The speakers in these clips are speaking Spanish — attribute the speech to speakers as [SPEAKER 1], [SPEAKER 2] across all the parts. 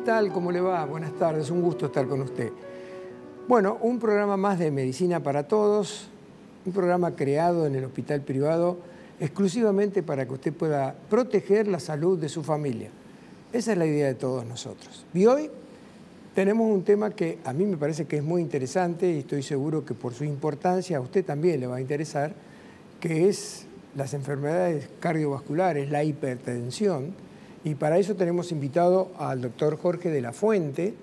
[SPEAKER 1] tal? ¿Cómo le va? Buenas tardes, un gusto estar con usted. Bueno, un programa más de Medicina para Todos, un programa creado en el hospital privado exclusivamente para que usted pueda proteger la salud de su familia. Esa es la idea de todos nosotros. Y hoy tenemos un tema que a mí me parece que es muy interesante y estoy seguro que por su importancia a usted también le va a interesar, que es las enfermedades cardiovasculares, la hipertensión. Y para eso tenemos invitado al doctor Jorge de la Fuente,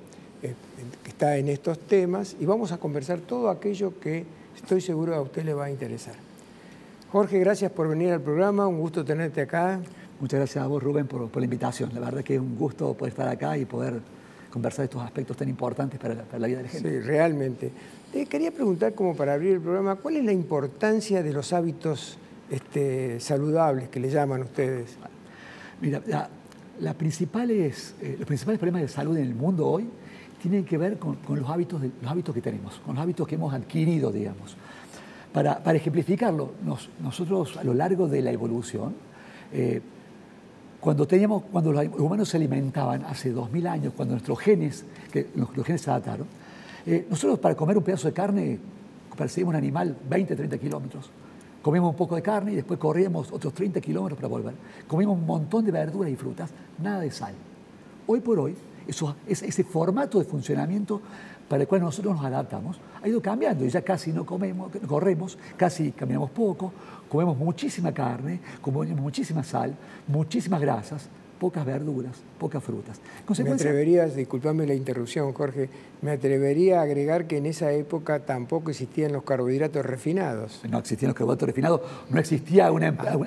[SPEAKER 1] que está en estos temas, y vamos a conversar todo aquello que estoy seguro a usted le va a interesar. Jorge, gracias por venir al programa, un gusto tenerte acá.
[SPEAKER 2] Muchas gracias a vos, Rubén, por la invitación. La verdad que es un gusto poder estar acá y poder conversar de estos aspectos tan importantes para la vida de la gente.
[SPEAKER 1] Sí, realmente. Te quería preguntar, como para abrir el programa, ¿cuál es la importancia de los hábitos saludables que le llaman ustedes?
[SPEAKER 2] Mira, los principales problemas de salud en el mundo hoy tienen que ver con los hábitos que tenemos, con los hábitos que hemos adquirido, digamos. Para ejemplificarlo, nosotros a lo largo de la evolución, cuando los humanos se alimentaban hace 2000 años, cuando los genes se adaptaron, nosotros para comer un pedazo de carne perseguimos un animal 20, 30 kilómetros. Comíamos un poco de carne y después corríamos otros 30 kilómetros para volver. Comíamos un montón de verduras y frutas, nada de sal. Hoy por hoy, ese formato de funcionamiento para el cual nosotros nos adaptamos ha ido cambiando y ya casi no corremos, casi caminamos poco, comemos muchísima carne, comemos muchísima sal, muchísimas grasas, pocas verduras, pocas frutas.
[SPEAKER 1] Me atrevería, disculpame la interrupción, Jorge, me atrevería a agregar que en esa época tampoco existían los carbohidratos refinados.
[SPEAKER 2] No existían los carbohidratos refinados, no existía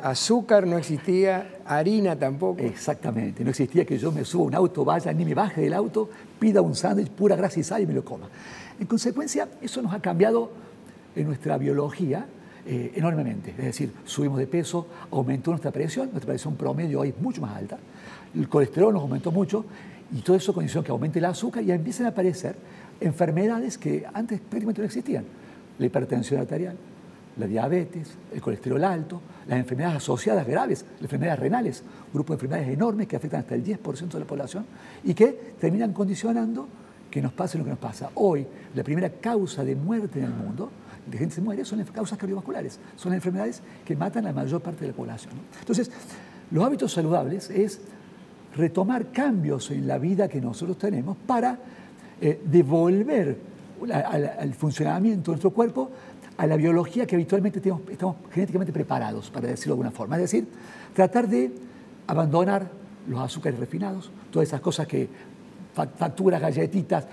[SPEAKER 1] azúcar, no existía harina tampoco.
[SPEAKER 2] Exactamente, no existía que yo me suba a un auto, vaya, ni me baje del auto, pida un sándwich, pura grasa y sal y me lo coma. En consecuencia, eso nos ha cambiado en nuestra biología enormemente. Es decir, subimos de peso, aumentó nuestra presión promedio hoy es mucho más alta, el colesterol nos aumentó mucho y todo eso condicionó que aumente el azúcar y empiezan a aparecer enfermedades que antes prácticamente no existían. La hipertensión arterial, la diabetes, el colesterol alto, las enfermedades asociadas graves, las enfermedades renales, un grupo de enfermedades enormes que afectan hasta el 10% de la población y que terminan condicionando que nos pase lo que nos pasa. Hoy, la primera causa de muerte en el mundo, de gente se muere, son las causas cardiovasculares, son las enfermedades que matan a la mayor parte de la población, ¿no? Entonces, los hábitos saludables es retomar cambios en la vida que nosotros tenemos para devolver al funcionamiento de nuestro cuerpo a la biología que habitualmente estamos genéticamente preparados, para decirlo de alguna forma. Es decir, tratar de abandonar los azúcares refinados, todas esas cosas que facturas, galletitas,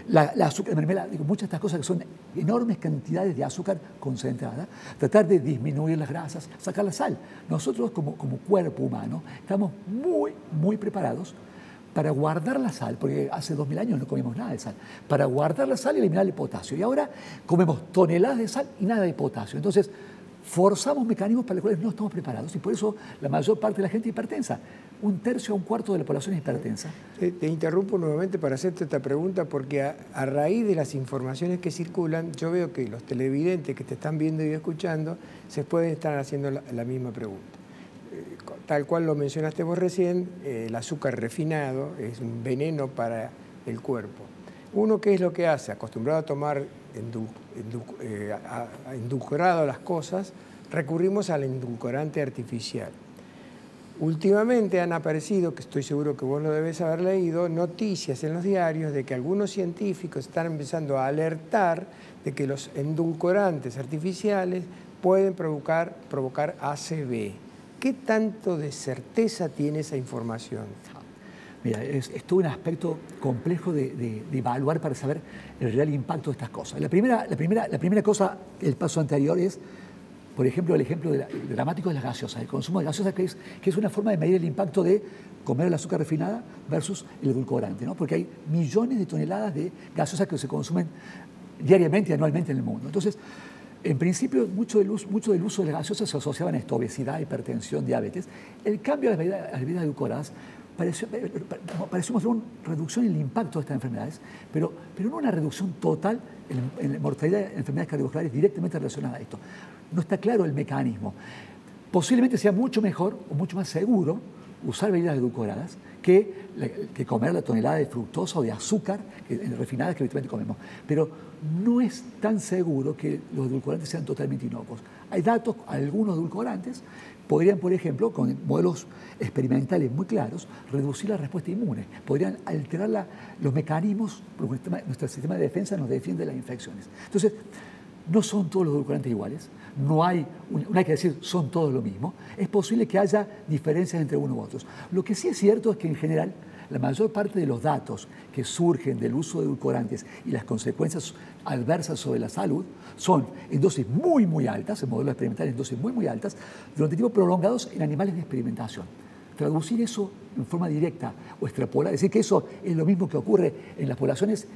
[SPEAKER 2] la azúcar de mermelada, muchas de estas cosas que son enormes cantidades de azúcar concentrada, tratar de disminuir las grasas, sacar la sal. Nosotros como cuerpo humano estamos muy preparados para guardar la sal, porque hace 2000 años no comíamos nada de sal, para guardar la sal y eliminar el potasio. Y ahora comemos toneladas de sal y nada de potasio. Entonces, forzamos mecanismos para los cuales no estamos preparados y por eso la mayor parte de la gente es hipertensa. Un tercio a un cuarto de la población es hipertensa.
[SPEAKER 1] Te interrumpo nuevamente para hacerte esta pregunta porque a raíz de las informaciones que circulan, yo veo que los televidentes que te están viendo y escuchando se pueden estar haciendo la misma pregunta. Tal cual lo mencionaste vos recién, el azúcar refinado es un veneno para el cuerpo. Uno, ¿qué es lo que hace? Acostumbrado a tomar endulcorado las cosas, recurrimos al endulcorante artificial. Últimamente han aparecido, que estoy seguro que vos lo debes haber leído, noticias en los diarios de que algunos científicos están empezando a alertar de que los endulcorantes artificiales pueden provocar ACV. ¿Qué tanto de certeza tiene esa información?
[SPEAKER 2] Mira, es todo un aspecto complejo de evaluar para saber el real impacto de estas cosas. La primera cosa, el paso anterior es, por ejemplo, el ejemplo dramático de las gaseosas, el consumo de gaseosas, que es una forma de medir el impacto de comer el azúcar refinada versus el edulcorante, ¿no? Porque hay millones de toneladas de gaseosas que se consumen diariamente y anualmente en el mundo. Entonces, en principio, mucho del uso de las gaseosas se asociaban a esto, obesidad, hipertensión, diabetes. El cambio a las bebidas edulcoradas pareció mostrar una reducción en el impacto de estas enfermedades, pero no una reducción total en la mortalidad de enfermedades cardiovasculares directamente relacionadas a esto. No está claro el mecanismo. Posiblemente sea mucho mejor o mucho más seguro usar bebidas edulcoradas que comer la tonelada de fructosa o de azúcar refinadas que habitualmente comemos. Pero no es tan seguro que los edulcorantes sean totalmente inocuos. Hay datos, algunos edulcorantes podrían, por ejemplo, con modelos experimentales muy claros, reducir la respuesta inmune. Podrían alterar los mecanismos, porque nuestro sistema de defensa nos defiende de las infecciones. Entonces, no son todos los edulcorantes iguales, no hay que decir son todos lo mismo, es posible que haya diferencias entre unos u otros. Lo que sí es cierto es que en general la mayor parte de los datos que surgen del uso de edulcorantes y las consecuencias adversas sobre la salud son en dosis muy, muy altas, en modelos experimentales en dosis muy, muy altas, durante tiempos prolongados en animales de experimentación. Traducir eso en forma directa o extrapolar, decir que eso es lo mismo que ocurre en las poblaciones,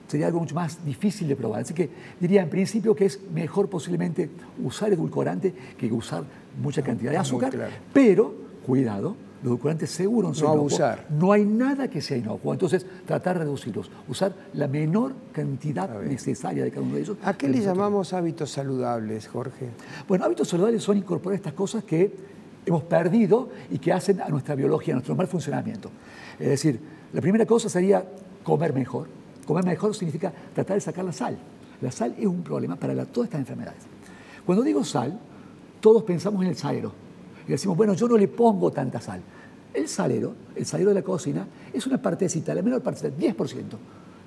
[SPEAKER 2] sería algo mucho más difícil de probar. Así que diría en principio que es mejor posiblemente usar edulcorante que usar mucha cantidad de azúcar, claro. Pero, cuidado, los edulcorantes seguros son inocuos.
[SPEAKER 1] Abusar.
[SPEAKER 2] No hay nada que sea inocuo. Entonces, tratar de reducirlos. Usar la menor cantidad necesaria de cada uno de ellos.
[SPEAKER 1] ¿A qué le llamamos hábitos saludables, Jorge?
[SPEAKER 2] Bueno, hábitos saludables son incorporar estas cosas que hemos perdido y que hacen a nuestra biología, a nuestro normal funcionamiento. Es decir, la primera cosa sería comer mejor. Comer mejor significa tratar de sacar la sal. La sal es un problema para todas estas enfermedades. Cuando digo sal, todos pensamos en el salero. Y decimos, bueno, yo no le pongo tanta sal. El salero de la cocina, es una partecita, la menor partecita, 10%.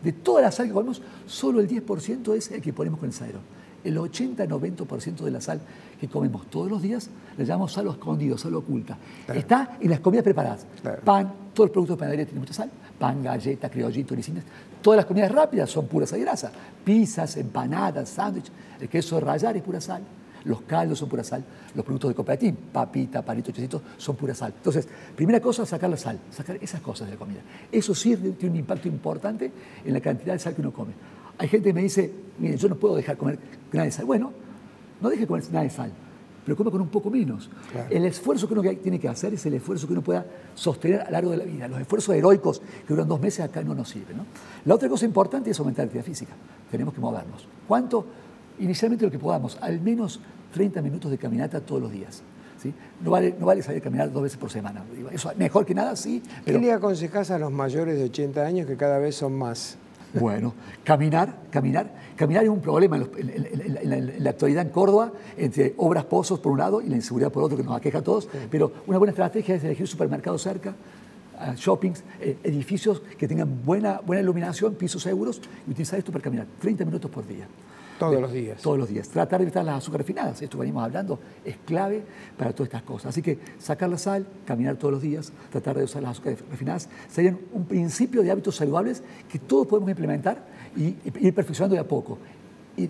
[SPEAKER 2] De toda la sal que comemos, solo el 10% es el que ponemos con el salero. El 80-90% de la sal que comemos todos los días la llamamos sal escondido, sal oculta. Claro. Está en las comidas preparadas. Claro. Pan, todos los productos de panadería tienen mucha sal. Pan, galleta, criollito, ricinas. Todas las comidas rápidas son pura sal y grasa. Pizzas, empanadas, sándwiches. El queso de rallar es pura sal. Los caldos son pura sal. Los productos de cooperativa, papita, palito, chocito, son pura sal. Entonces, primera cosa, sacar la sal. Sacar esas cosas de la comida. Eso sí tiene un impacto importante en la cantidad de sal que uno come. Hay gente que me dice, mire, yo no puedo dejar comer nada de sal. Bueno, no deje comer nada de sal, pero coma con un poco menos. Claro. El esfuerzo que uno tiene que hacer es el esfuerzo que uno pueda sostener a lo largo de la vida. Los esfuerzos heroicos que duran 2 meses acá no nos sirven, ¿no? La otra cosa importante es aumentar la actividad física. Tenemos que movernos. ¿Cuánto? Inicialmente lo que podamos, al menos 30 minutos de caminata todos los días. ¿Sí? No vale salir a caminar 2 veces por semana. Eso mejor que nada, sí.
[SPEAKER 1] Pero... ¿Qué le aconsejás a los mayores de 80 años que cada vez son más?
[SPEAKER 2] Bueno, caminar es un problema en la actualidad en Córdoba, entre obras, pozos por un lado y la inseguridad por otro que nos aqueja a todos, sí. Pero una buena estrategia es elegir supermercados cerca, shoppings, edificios que tengan buena iluminación, pisos seguros y utilizar esto para caminar 30 minutos por día.
[SPEAKER 1] Todos los días.
[SPEAKER 2] Todos los días. Tratar de evitar las azúcares refinadas, esto que venimos hablando, es clave para todas estas cosas. Así que sacar la sal, caminar todos los días, tratar de usar las azúcares refinadas, serían un principio de hábitos saludables que todos podemos implementar y ir perfeccionando de a poco. Y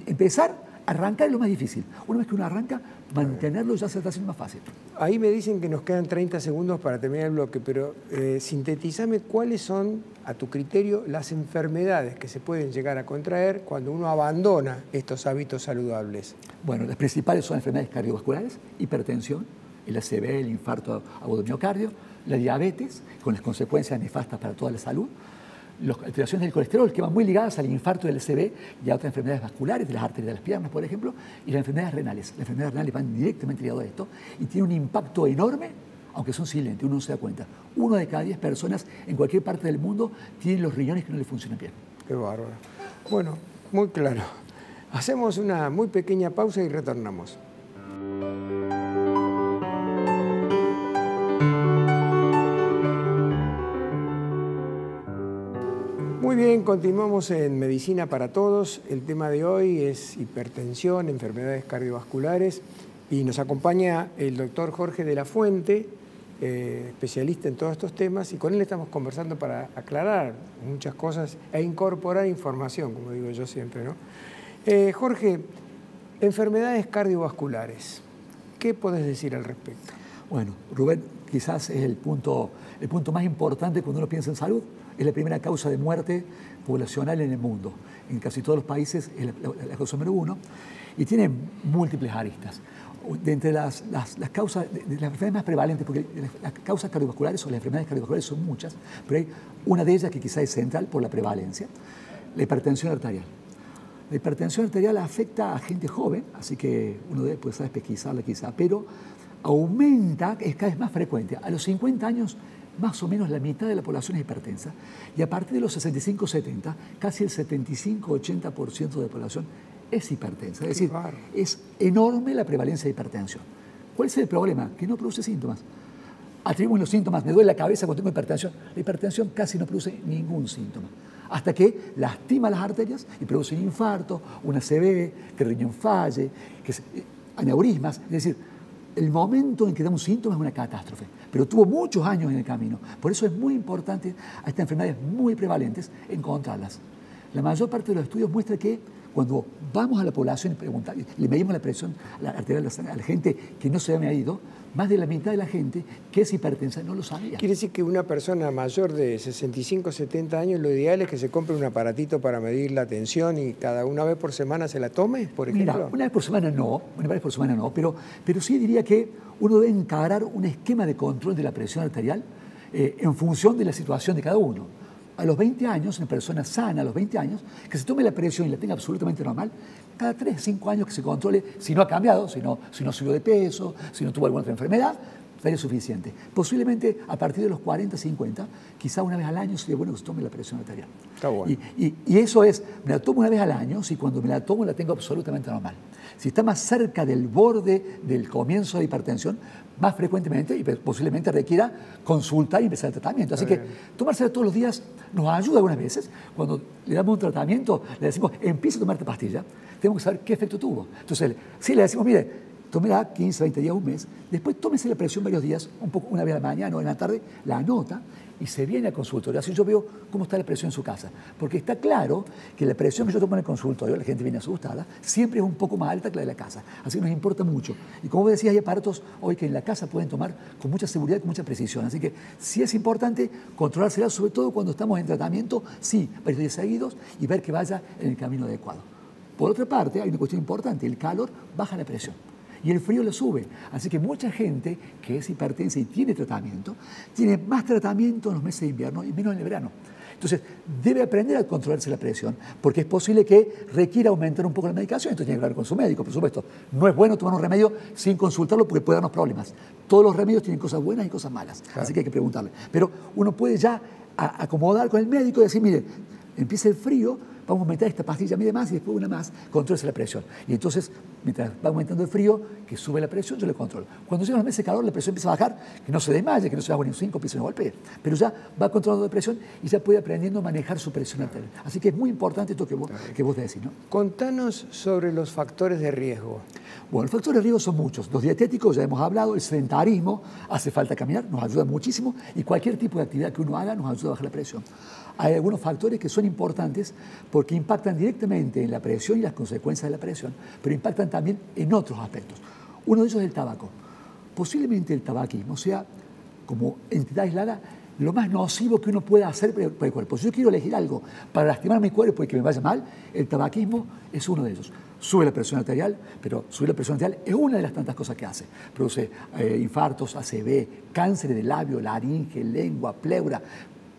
[SPEAKER 2] arrancar es lo más difícil. Una vez que uno arranca, mantenerlo ya se está haciendo más fácil.
[SPEAKER 1] Ahí me dicen que nos quedan 30 segundos para terminar el bloque, pero sintetizame cuáles son, a tu criterio, las enfermedades que se pueden llegar a contraer cuando uno abandona estos hábitos saludables.
[SPEAKER 2] Bueno, las principales son enfermedades cardiovasculares, hipertensión, el ACV, el infarto agudo de miocardio, la diabetes, con las consecuencias nefastas para toda la salud, las alteraciones del colesterol, que van muy ligadas al infarto del ACV y a otras enfermedades vasculares, de las arterias de las piernas, por ejemplo, y las enfermedades renales. Las enfermedades renales van directamente ligadas a esto y tienen un impacto enorme, aunque son silentes, uno no se da cuenta. 1 de cada 10 personas en cualquier parte del mundo tienen los riñones que no les funcionan bien.
[SPEAKER 1] Qué bárbaro. Bueno, muy claro. Hacemos una muy pequeña pausa y retornamos. Muy bien, continuamos en Medicina para Todos. El tema de hoy es hipertensión, enfermedades cardiovasculares y nos acompaña el doctor Jorge de la Fuente, especialista en todos estos temas, y con él estamos conversando para aclarar muchas cosas e incorporar información, como digo yo siempre, ¿no? Jorge, enfermedades cardiovasculares, ¿qué podés decir al respecto?
[SPEAKER 2] Bueno, Rubén, quizás es el punto más importante cuando uno piensa en salud. Es la primera causa de muerte poblacional en el mundo. En casi todos los países es la causa número 1 y tiene múltiples aristas. De entre las causas, de las enfermedades más prevalentes, porque las causas cardiovasculares o las enfermedades cardiovasculares son muchas, pero hay una de ellas que quizás es central por la prevalencia, la hipertensión arterial. La hipertensión arterial afecta a gente joven, así que uno puede pesquisarla quizá, pero aumenta, es cada vez más frecuente. A los 50 años, más o menos la mitad de la población es hipertensa, y a partir de los 65-70, casi el 75-80% de la población es hipertensa. Es decir, es enorme la prevalencia de hipertensión. ¿Cuál es el problema? Que no produce síntomas. Atribuimos los síntomas, me duele la cabeza cuando tengo hipertensión. La hipertensión casi no produce ningún síntoma, hasta que lastima las arterias y produce un infarto, una ACV, que el riñón falle, aneurismas. Es decir, el momento en que da un síntoma es una catástrofe, pero tuvo muchos años en el camino. Por eso es muy importante a estas enfermedades muy prevalentes encontrarlas. La mayor parte de los estudios muestra que cuando vamos a la población y preguntamos, le medimos la presión arterial a la gente que no se había medido, más de la mitad de la gente que es hipertensa no lo sabía.
[SPEAKER 1] Quiere decir que una persona mayor de 65, 70 años, lo ideal es que se compre un aparatito para medir la tensión y cada una vez por semana se la tome, por ejemplo.
[SPEAKER 2] Mira, una vez por semana no, pero sí diría que uno debe encarar un esquema de control de la presión arterial en función de la situación de cada uno. A los 20 años, una persona sana a los 20 años, que se tome la presión y la tenga absolutamente normal, cada 3 o 5 años que se controle, si no ha cambiado, si no subió de peso, si no tuvo alguna otra enfermedad, sería suficiente. Posiblemente a partir de los 40, 50, quizá una vez al año sería bueno que se tome la presión arterial.
[SPEAKER 1] Está bueno.
[SPEAKER 2] Y eso es, me la tomo una vez al año, si cuando me la tomo la tengo absolutamente normal. Si está más cerca del borde del comienzo de hipertensión, más frecuentemente y posiblemente requiera consulta y empezar el tratamiento. Así que tomársela todos los días nos ayuda algunas veces. Cuando le damos un tratamiento, le decimos, empieza a tomarte pastilla, tenemos que saber qué efecto tuvo. Entonces, si le decimos, mire, tómela 15, 20 días, un mes, después tómese la presión varios días, una vez a la mañana o en la tarde, la anota y se viene al consultorio. Así yo veo cómo está la presión en su casa. Porque está claro que la presión que yo tomo en el consultorio, la gente viene asustada, siempre es un poco más alta que la de la casa. Así que nos importa mucho. Y como vos decías, hay aparatos hoy que en la casa pueden tomar con mucha seguridad y con mucha precisión. Así que sí es importante controlársela, sobre todo cuando estamos en tratamiento, sí, varios días seguidos y ver que vaya en el camino adecuado. Por otra parte, hay una cuestión importante, el calor baja la presión y el frío lo sube. Así que mucha gente que es hipertensa y tiene tratamiento, tiene más tratamiento en los meses de invierno y menos en el verano. Entonces, debe aprender a controlarse la presión, porque es posible que requiera aumentar un poco la medicación. Entonces, tiene que hablar con su médico, por supuesto. No es bueno tomar un remedio sin consultarlo porque puede darnos problemas. Todos los remedios tienen cosas buenas y cosas malas, claro. Así que hay que preguntarle. Pero uno puede ya acomodar con el médico y decir, mire, empieza el frío, vamos a aumentar esta pastilla, mide más y después una más, contrólese la presión. Y entonces, mientras va aumentando el frío, que sube la presión, yo le controlo. Cuando llegan los meses de calor, la presión empieza a bajar, que no se desmaye, que no se haga ni un 5 pisos, no golpee. Pero ya va controlando la presión y ya puede aprendiendo a manejar su presión arterial. Así que es muy importante esto que vos decís, ¿no?
[SPEAKER 1] Contanos sobre los factores de riesgo.
[SPEAKER 2] Bueno, los factores de riesgo son muchos. Los dietéticos, ya hemos hablado, el sedentarismo, hace falta caminar, nos ayuda muchísimo, y cualquier tipo de actividad que uno haga nos ayuda a bajar la presión. Hay algunos factores que son importantes porque impactan directamente en la presión y las consecuencias de la presión, pero impactan también en otros aspectos. Uno de ellos es el tabaco. Posiblemente el tabaquismo sea, como entidad aislada, lo más nocivo que uno pueda hacer para el cuerpo. Si yo quiero elegir algo para lastimar mi cuerpo y que me vaya mal, el tabaquismo es uno de ellos. Sube la presión arterial, pero subir la presión arterial es una de las tantas cosas que hace. Produce infartos, ACV, cáncer de labio, laringe, lengua, pleura,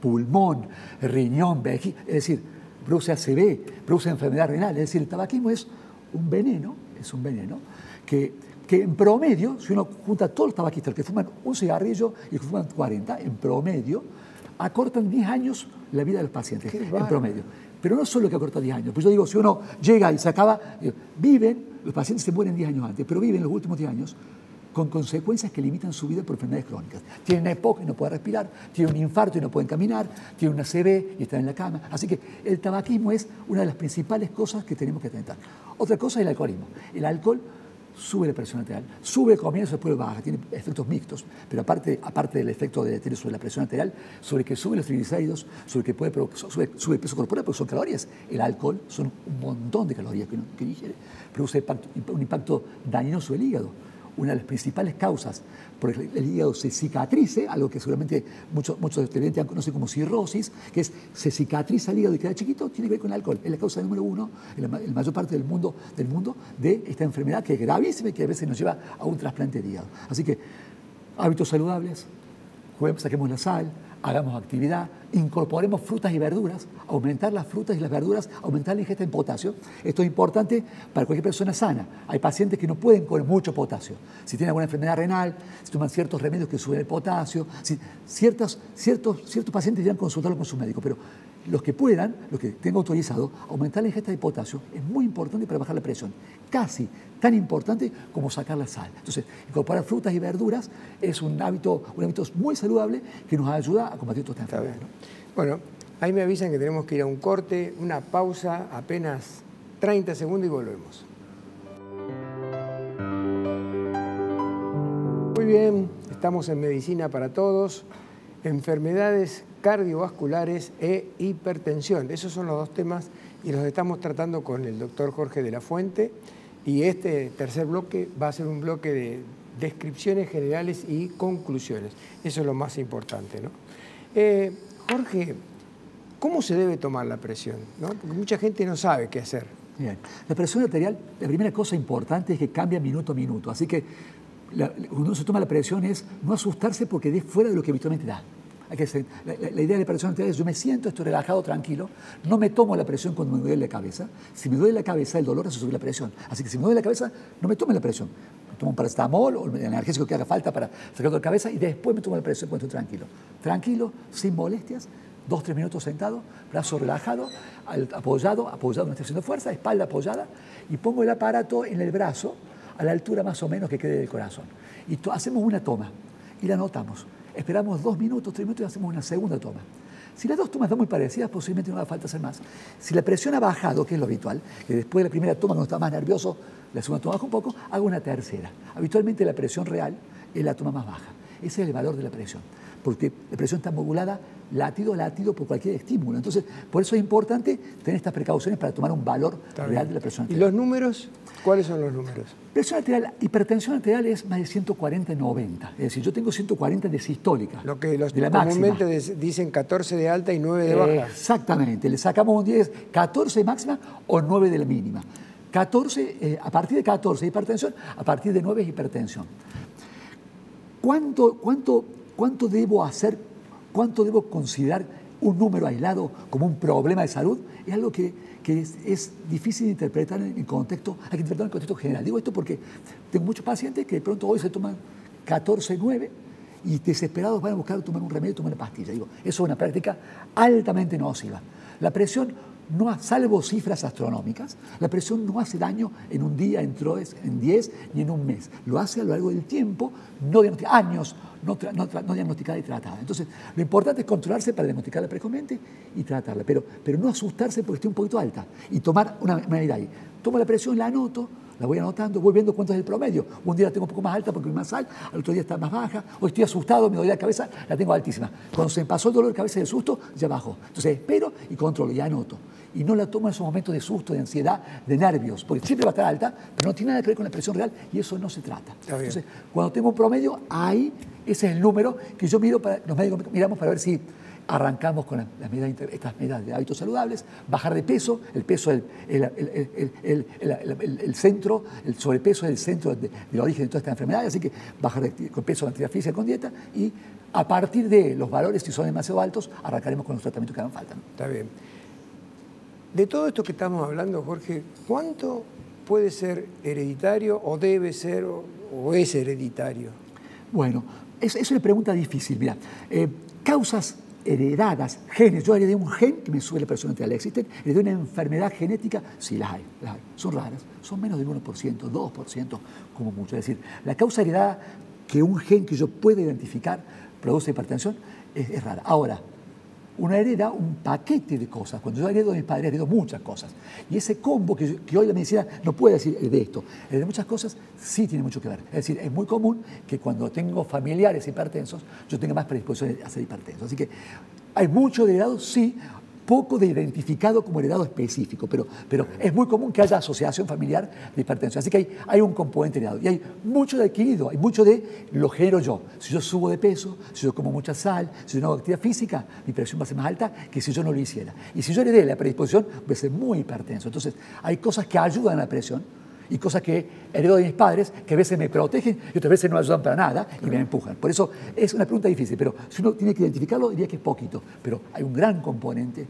[SPEAKER 2] pulmón, riñón, vejiga, es decir, produce ACV, produce enfermedad renal. Es decir, el tabaquismo es un veneno que en promedio, si uno junta a todos los tabaquistas que fuman un cigarrillo y que fuman 40, en promedio, acortan 10 años la vida de los pacientes, en promedio. Pero no solo que acorta 10 años, pues yo digo, si uno llega y se acaba, los pacientes se mueren 10 años antes, pero viven los últimos 10 años con consecuencias que limitan su vida por enfermedades crónicas. Tienen una EPOC y no pueden respirar, tienen un infarto y no pueden caminar, tienen una ACV y están en la cama. Así que el tabaquismo es una de las principales cosas que tenemos que atentar. Otra cosa es el alcoholismo. El alcohol sube la presión arterial, sube el comienzo, después baja, tiene efectos mixtos, pero aparte del efecto deletério sobre la presión arterial, sobre que sube los triglicéridos, sobre que sube el peso corporal, porque son calorías. El alcohol son un montón de calorías que digiere, produce un impacto dañino sobre el hígado. Una de las principales causas por el hígado se cicatrice, algo que seguramente muchos televidentes conocen como cirrosis, que es se cicatriza el hígado y queda chiquito, tiene que ver con el alcohol. Es la causa número 1 en la mayor parte del mundo de esta enfermedad que es gravísima y que a veces nos lleva a un trasplante de hígado. Así que hábitos saludables, saquemos la sal, hagamos actividad, incorporemos frutas y verduras, aumentar las frutas y las verduras, aumentar la ingesta de potasio. Esto es importante para cualquier persona sana. Hay pacientes que no pueden comer mucho potasio. Si tienen alguna enfermedad renal, si toman ciertos remedios que suben el potasio, ciertos pacientes deben consultarlo con su médico, pero los que puedan, los que tengan autorizado, aumentar la ingesta de potasio es muy importante para bajar la presión. Casi tan importante como sacar la sal. Entonces, incorporar frutas y verduras es un hábito muy saludable que nos ayuda a combatir toda esta enfermedad, ¿no?
[SPEAKER 1] Bueno, ahí me avisan que tenemos que ir a un corte, una pausa, apenas 30 segundos y volvemos. Muy bien, estamos en Medicina para Todos. Enfermedades cardiovasculares e hipertensión. Esos son los dos temas y los estamos tratando con el doctor Jorge de la Fuente. Y este tercer bloque va a ser un bloque de descripciones generales y conclusiones. Eso es lo más importante, ¿no? Jorge, ¿cómo se debe tomar la presión, ¿no? Porque mucha gente no sabe qué hacer.
[SPEAKER 2] Bien. La presión arterial, la primera cosa importante es que cambia minuto a minuto. Así que cuando uno se toma la presión es no asustarse porque dé fuera de lo que habitualmente da. La idea de la presión arterial es yo me siento, estoy relajado, tranquilo, no me tomo la presión cuando me duele la cabeza. Si me duele la cabeza, el dolor hace subir la presión. Así que si me duele la cabeza, no me tome la presión. Me tomo un paracetamol o el analgésico que haga falta para sacarlo de la cabeza y después me tomo la presión cuando estoy tranquilo. Tranquilo, sin molestias, 2-3 minutos sentado, brazo relajado, apoyado, no estoy haciendo fuerza, espalda apoyada y pongo el aparato en el brazo a la altura más o menos que quede del corazón. Y hacemos una toma y la anotamos. Esperamos 2 minutos, 3 minutos y hacemos una segunda toma. Si las dos tomas son muy parecidas, posiblemente no haga falta hacer más. Si la presión ha bajado, que es lo habitual, que después de la primera toma, cuando está más nervioso, la segunda toma baja un poco, hago una tercera. Habitualmente la presión real es la toma más baja. Ese es el valor de la presión, porque la presión está modulada latido a latido por cualquier estímulo. Entonces, por eso es importante tener estas precauciones para tomar un valor real de la presión arterial.
[SPEAKER 1] ¿Y los números? ¿Cuáles son los números?
[SPEAKER 2] Presión arterial, hipertensión arterial es más de 140/90. Es decir, yo tengo 140 de sistólica.
[SPEAKER 1] Lo que los
[SPEAKER 2] de la
[SPEAKER 1] comúnmente
[SPEAKER 2] máxima.
[SPEAKER 1] dicen 14 de alta y 9 de baja.
[SPEAKER 2] Exactamente. Le sacamos un 10, 14 de máxima o 9 de la mínima. 14, a partir de 14 hipertensión, a partir de 9 es hipertensión. ¿Cuánto debo hacer? ¿Cuánto debo considerar un número aislado como un problema de salud? Es algo que es difícil de interpretar en contexto, hay que interpretar en contexto general. Digo esto porque tengo muchos pacientes que de pronto hoy se toman 14/9 y desesperados van a buscar tomar un remedio, tomar una pastilla. Digo, eso es una práctica altamente nociva. La presión, salvo cifras astronómicas, la presión no hace daño en un día, en 10 ni en un mes. Lo hace a lo largo del tiempo, años, no diagnosticada y tratada. Entonces, lo importante es controlarse para diagnosticarla precozmente y tratarla, pero no asustarse porque esté un poquito alta y tomar una medida ahí. Tomo la presión, la anoto, la voy anotando, voy viendo cuánto es el promedio. Un día la tengo un poco más alta porque hay más sal, al otro día está más baja, o estoy asustado, me doy la cabeza, la tengo altísima. Cuando se me pasó el dolor de cabeza y el susto, ya bajó. Entonces espero y controlo y anoto. Y no la tomo en esos momentos de susto, de ansiedad, de nervios, porque siempre va a estar alta, pero no tiene nada que ver con la presión real y eso no se trata. Entonces, cuando tengo un promedio, ahí ese es el número que yo miro, los médicos miramos para ver si arrancamos con estas medidas de hábitos saludables, bajar de peso, el peso el centro, el sobrepeso es el centro del origen de toda esta enfermedad, así que bajar con peso de actividad física con dieta y a partir de los valores, si son demasiado altos, arrancaremos con los tratamientos que hagan falta, ¿no?
[SPEAKER 1] Está bien. De todo esto que estamos hablando, Jorge, ¿cuánto puede ser hereditario o debe ser o es hereditario?
[SPEAKER 2] Bueno, es una pregunta difícil. Mira, causas heredadas, genes. Yo heredé un gen que me sube la presión arterial. ¿Existen? ¿Heredé una enfermedad genética? Sí, las hay. Son raras. Son menos del 1%, 2% como mucho. Es decir, la causa heredada que un gen que yo pueda identificar produce hipertensión es rara. Ahora, uno hereda un paquete de cosas. Cuando yo heredo de mis padres, heredo muchas cosas. Y ese combo que hoy la medicina no puede decir de esto, de muchas cosas, sí tiene mucho que ver. Es decir, es muy común que cuando tengo familiares hipertensos, yo tenga más predisposición a ser hipertenso. Así que hay mucho de heredado, sí, poco de identificado como heredado específico, pero es muy común que haya asociación familiar de hipertensión. Así que hay un componente heredado. Y hay mucho de adquirido, hay mucho de lo genero yo. Si yo subo de peso, si yo como mucha sal, si yo no hago actividad física, mi presión va a ser más alta que si yo no lo hiciera. Y si yo heredé la predisposición, voy a ser muy hipertenso. Entonces, hay cosas que ayudan a la presión Y cosas que heredo de mis padres, que a veces me protegen y otras veces no ayudan para nada y me empujan. Por eso es una pregunta difícil, pero si uno tiene que identificarlo, diría que es poquito. Pero hay un gran componente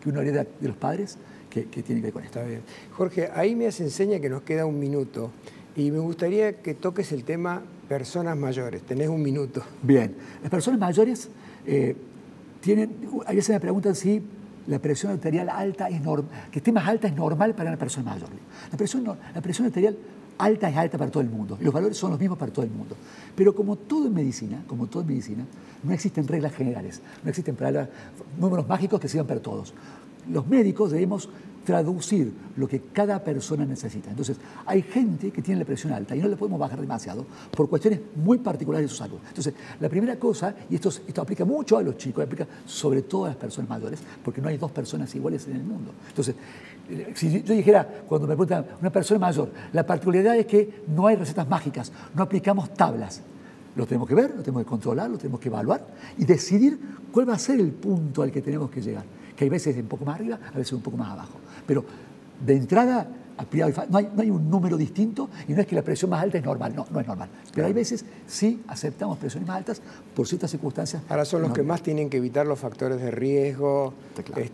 [SPEAKER 2] que uno hereda de los padres que tiene que ver con esto.
[SPEAKER 1] Está bien. Jorge, ahí me hace enseña que nos queda un minuto y me gustaría que toques el tema personas mayores. Tenés un minuto.
[SPEAKER 2] Bien. Las personas mayores a veces me preguntan si la presión arterial alta es normal, que esté más alta es normal para una persona mayor. La presión arterial alta es alta para todo el mundo y los valores son los mismos para todo el mundo. Pero como todo en medicina, no existen reglas generales, no existen números mágicos que sirvan para todos. Los médicos debemos traducir lo que cada persona necesita. Entonces, hay gente que tiene la presión alta y no le podemos bajar demasiado por cuestiones muy particulares de su salud. Entonces, la primera cosa, y esto aplica mucho a los chicos, aplica sobre todo a las personas mayores, porque no hay dos personas iguales en el mundo. Entonces, si yo dijera, cuando me preguntan una persona mayor, la particularidad es que no hay recetas mágicas, no aplicamos tablas. Lo tenemos que ver, lo tenemos que controlar, lo tenemos que evaluar y decidir cuál va a ser el punto al que tenemos que llegar. Que hay veces un poco más arriba, a veces un poco más abajo. Pero de entrada, no hay un número distinto y no es que la presión más alta es normal, no es normal. Pero hay veces sí aceptamos presiones más altas por ciertas circunstancias.
[SPEAKER 1] Ahora son los que más tienen que evitar los factores de riesgo,
[SPEAKER 2] claro.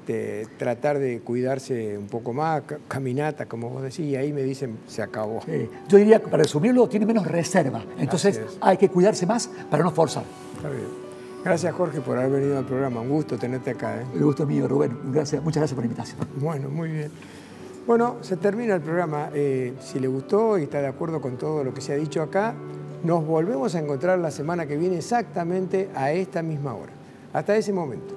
[SPEAKER 1] Tratar de cuidarse un poco más, caminata, como vos decís, y ahí me dicen, se acabó.
[SPEAKER 2] Yo diría, para resumirlo, tiene menos reserva. Entonces hay que cuidarse más para no forzar.
[SPEAKER 1] Está bien. Gracias, Jorge, por haber venido al programa. Un gusto tenerte acá.
[SPEAKER 2] El gusto es mío, Rubén. Muchas gracias por la invitación.
[SPEAKER 1] Bueno, muy bien. Bueno, se termina el programa. Si le gustó y está de acuerdo con todo lo que se ha dicho acá, nos volvemos a encontrar la semana que viene exactamente a esta misma hora. Hasta ese momento.